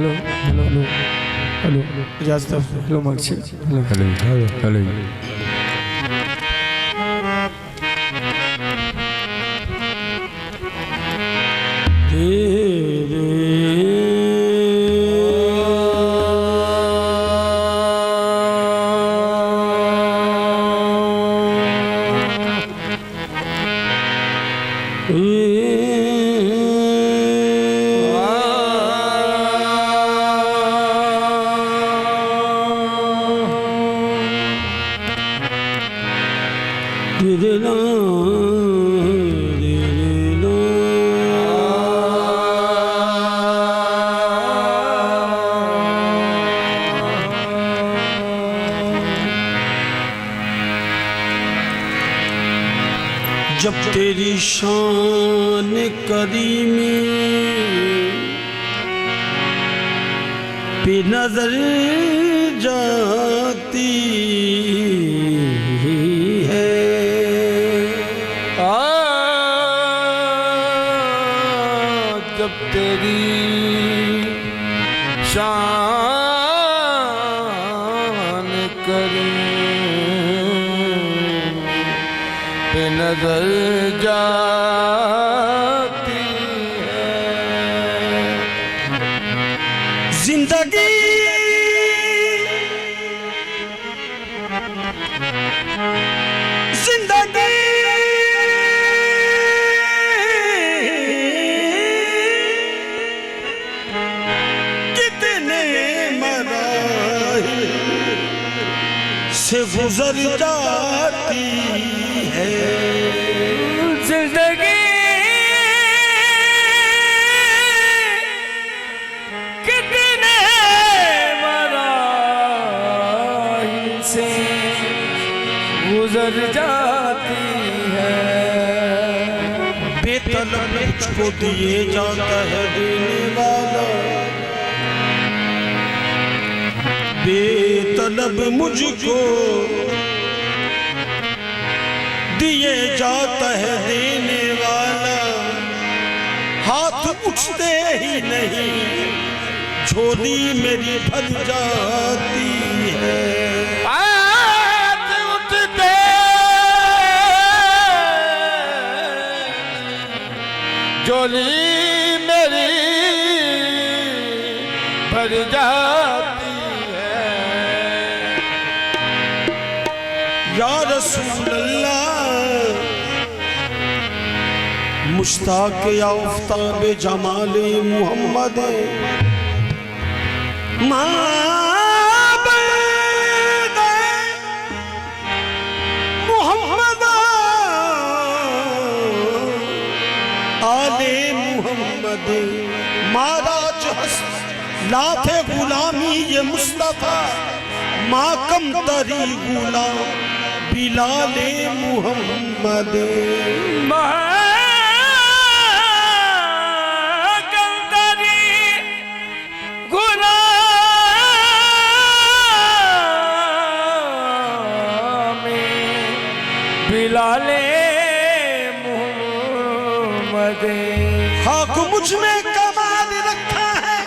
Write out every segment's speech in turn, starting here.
Hello इजाजत hello मार्क्सी hello जब तेरी शान करीमी पे नजर जाती है जब तेरी शान करीमी पे नजर जाती है जिंदगी जिंदगी कितने मराहिल से गुजर जाती है जिंदगी कितने मराहिल से गुजर जाती है बेतलब मुझको दिए जाता है देने वाला बेतलब मुझको दिए जाता है देने वाला हाथ उठते ही नहीं झोली मेरी भर जाती है हाथ उठते झोली मेरी भर जाती है या रसूल अल्लाह मुश्ताक आफ़ताब जमाल मुहम्मद माबद मुहम्मद आले मुहम्मद महाराज लाथे गुलामी ये मुस्तफ़ा माकम तरी गुलाम बिलाले मुहम्मद बिलाले मुहम्मद हक मुझ में कमाल रखा है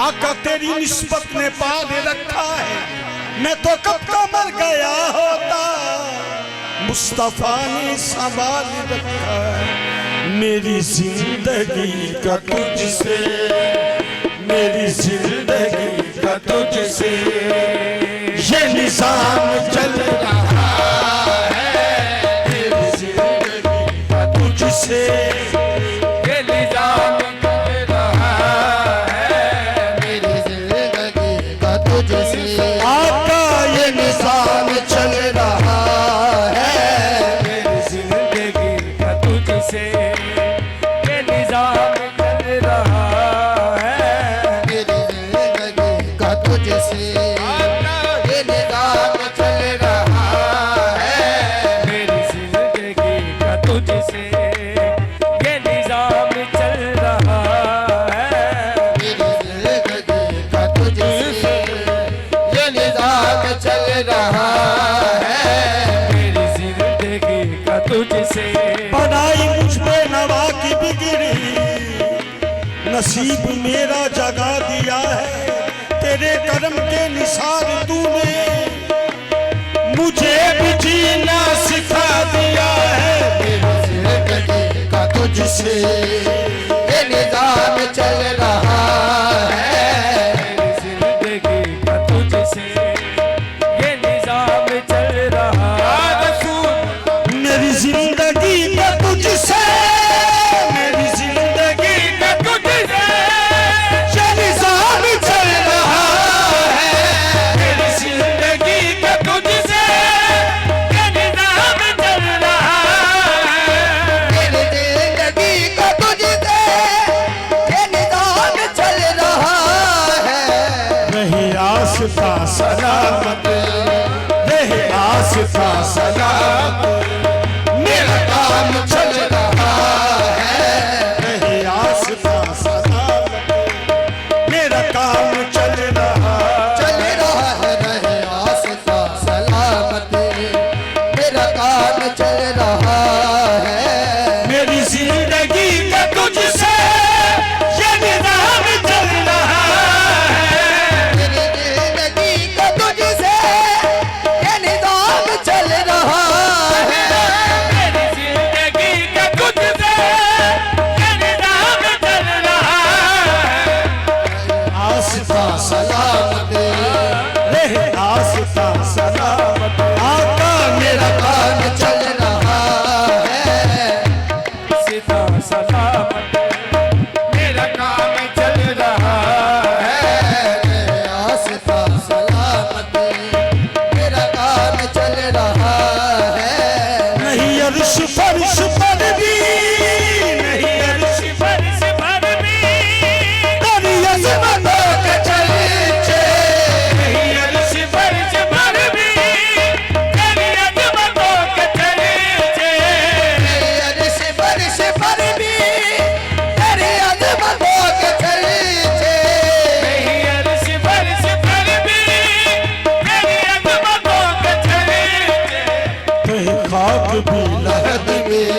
आका तेरी निस्बत ने पाल रखा है मैं तो कब का मर गया होता मुस्तफा ने संभाल रखा है मेरी जिंदगी का तुझसे मेरी जिंदगी का तुझसे ये निजाम चल रहा से ये निजाम चल रहा है मेरी जिंदगी का तुझसे आका ये निजाम चल रहा है मेरी जिंदगी का तुझसे ये निजाम चल रहा है मेरी जिंदगी का तुझसे ये निजाम चल रहा है मेरी जिंदगी का तुझसे पढ़ाई मुझ पे नवा की बिगड़ी नसीब मेरा करम के निसार तूने मुझे भी जीना सिखा दिया है। मेरी जिंदगी का तुझसे ये निजाम चल रहा है। मेरी जिंदगी का तुझसे ये निजाम चल रहा है। मेरी जिंदगी का तुझसे, मेरी जिंदगी का तुझसे ये निजाम चल रहा है। मेरी जिंदगी का तुझसे ये निजाम चल रहा है। मेरी जिंदगी का तुझसे ये निजाम चल रहा है। रहे आसता सलामत, रहे आसता सलामत, मेरा काम चल रहा है। रहे आसता सलामत, मेरा काम चल रहा चल रहा है। रहे आसता सलामत मेरा काम चल रहा है। मेरी जिंदगी का तुझसे ये निजाम चल रहा है। मेरी जिंदगी का तुझसे ये निजाम चल रहा है। मेरी जिंदगी का तुझसे ये निजाम चल रहा है। आसता सलामत रहे आसता सलामत, आका मेरा काम चल रहा है। सीता सलामत मेरा काम चल रहा है। आसता सलामत मेरा काम चल रहा है। नहीं अर्श फर्श पर भी, नहीं अर्श फर्श पर भी तेरी अज़मतों के चर्चे, नहीं अर्श फर्श पर भी तेरी अज़मतों के चर्चे। अर्श फर्श पर भी तेरी अज़मतों के चर्चे। नहीं अर्श फर्श पर भी तेरी अज़मतों के चर्चे। तहे खाक भी लहद में,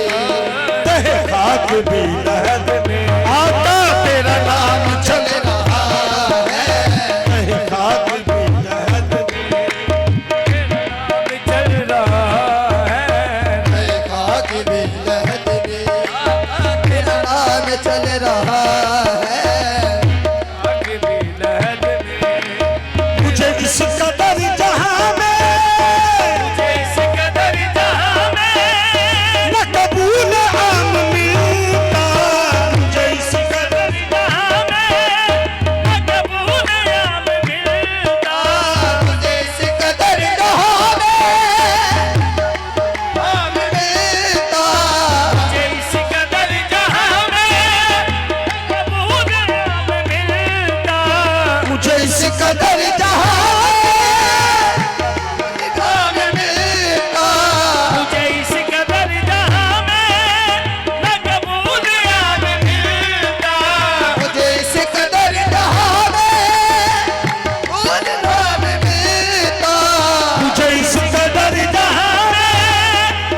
तहे खाक भी लहद में, आका तेरा नाम चल रहा है। तहे खाक भी लहद में, नाम चल रहा है। खाक भी लहद में तेरा नाम चल रहा है। आग भी लहद में मुझे इस कदर जहां में जिस कदर जहां में न कबूल आम मिलता, मुझे इस कदर जहां में न कबूल आम मिलता। मुझे इस कदर जहां में आम मिलता। जिस कदर जहां में कबूल आम मिलता। मुझे इस कदर जहां आम मिलता। मुझे इस कदर जहां में न कबूल आम मिलता। मुझे इस कदर जहां में फूल नाम मिलता। मुझे इस कदर जहां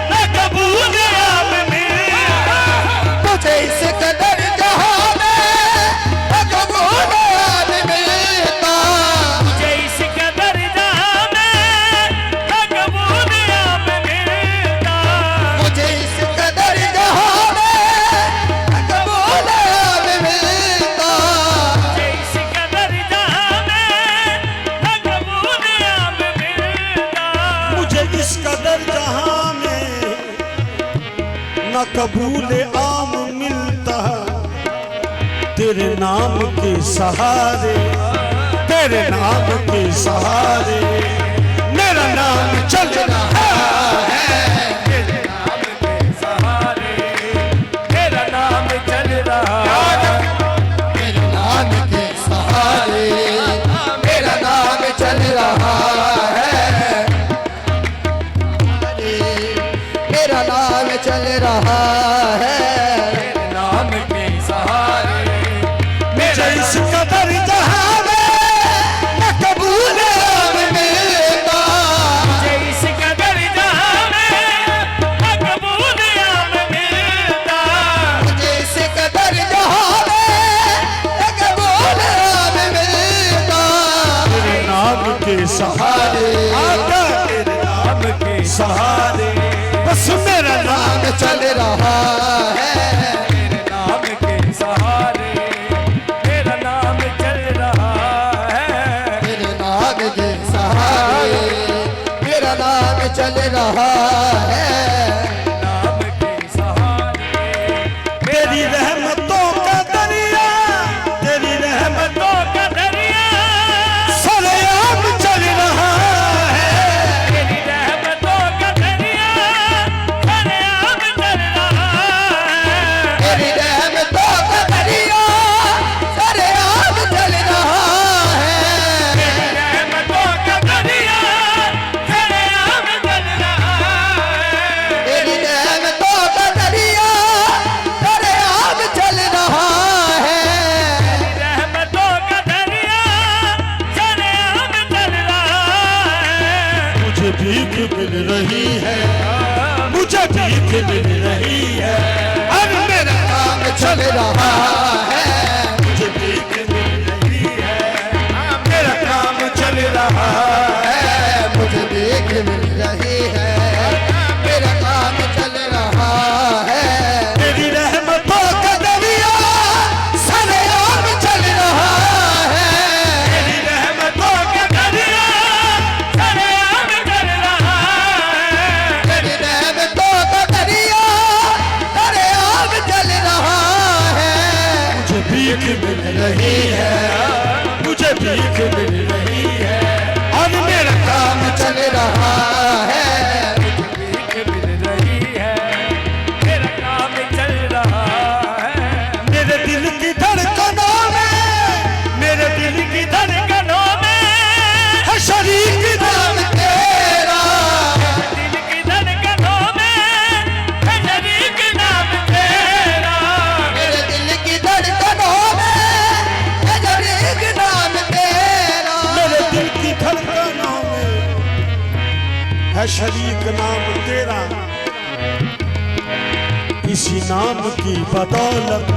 न कबूल आम मिलता। मुझे इस कदर जहां में कबूल आम मिलता। मुझे इस कदर जहां में न कबूल आम मिलता। मुझे इस कदर जहां में कबूल आम मिलता। मुझे इस कदर जहां में न कबूल आम मिलता। मुझे इस कदर जहां में न कबूल आम मिलता। तेरे नाम के सहारे, तेरे नाम के सहारे मेरा नाम चल रहा है। नाम के सहारे तेरा नाम चल रहा है। मेरे नाम के सहारे मेरा नाम चल रहा है। मेरा नाम चल रहा है। नाम के सहारे मुझे इस कदर जहां में न कबूल आम मिलता। मुझे इस कदर जहां में के सहारे, आका तेरे नाम के सहारे, बस मेरा नाम चल रहा है, तेरे नाम के सहारे तेरा नाम चल रहा है। तेरे नाम के सहारे मेरा नाम चल रहा है। नाम के सहारे तेरी रहमतों का दरिया, तेरी रहमतों का दरिया सरेआम चल रहा है। तेरी रहमतों का दरिया सरेआम चल रहा है। तेरी रहमतों का दरिया सरेआम चल रहा है। तेरी रहमतों का दरिया सरेआम चल रहा है। तेरी रहमतों का दरिया सरेआम चल रहा है। रहमतों का दरिया सरेआम चल रहा है। मुझे भीख मिल रही है, मुझे भीख मिल रही है, अब मेरा नाम चल रहा है। मुझे भीख मिल रही है, मेरा काम चल रहा है। मुझे भीख मिल रही है, मेरा काम चल रहा है। तेरी रहमतों का दरिया सरेआम चल रहा है। तेरी रहमतों का दरिया सरेआम चल रहा है। तेरी रहमतों का दरिया सरेआम चल रहा है। मुझे भीख मिल रही है, मुझे भीख मिल रही है, अब मेरा काम चल रहा है। भीख मिल रही है तेरा काम चल रहा है। मेरे दिल की धड़कनों में, मेरे दिल की धड़कनों में है शरीक नाम तेरा। दिल की धड़कनों में है शरीक नाम तेरा। मेरे दिल की धड़कनों में है शरीक नाम तेरा। मेरे दिल की धड़कनों में है शरीक नाम तेरा। इसी नाम की बदौलत,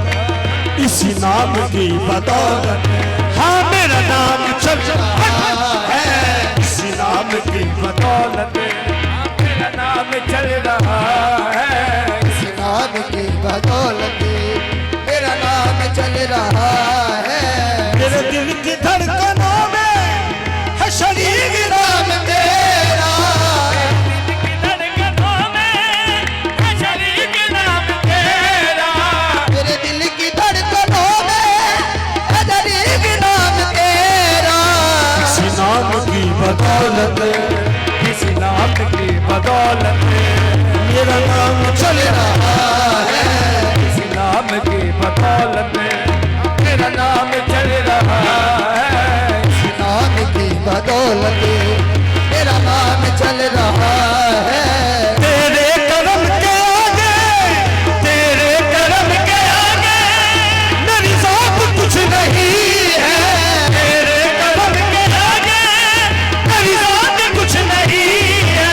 इसी नाम की बदौलत, हाँ मेरा नाम चल रहा है। इसी नाम की बदौलत, तेरा नाम चल रहा है। इस नाम की बदौलत मेरा नाम चल रहा है। मेरे दिल की धड़कनों में है शरीक नाम तेरा। दिल की धड़कनों में है शरीक नाम तेरा। मेरे दिल की धड़कनों में है शरीक नाम तेरा। इसी नाम की बदौलत, किसी नाम की बदौलत मेरा नाम चल रहा है। किसी नाम की बदौलत तेरा नाम चल रहा है। इस नाम की बदौलत मेरा नाम चल रहा है। तेरे करम के आगे, तेरे करम के आगे मेरी जात कुछ नहीं है। तेरे करम के आगे मेरी जात कुछ नहीं है।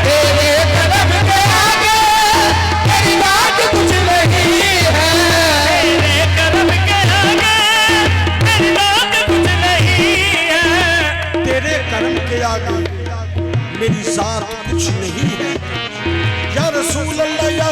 तेरे कदम के आगे मेरी बात कुछ नहीं है। तेरे करम के आगे मेरी बात कुछ नहीं है। तेरे करम के आगे मेरी जात कुछ नहीं है। या रसूल अल्लाह, या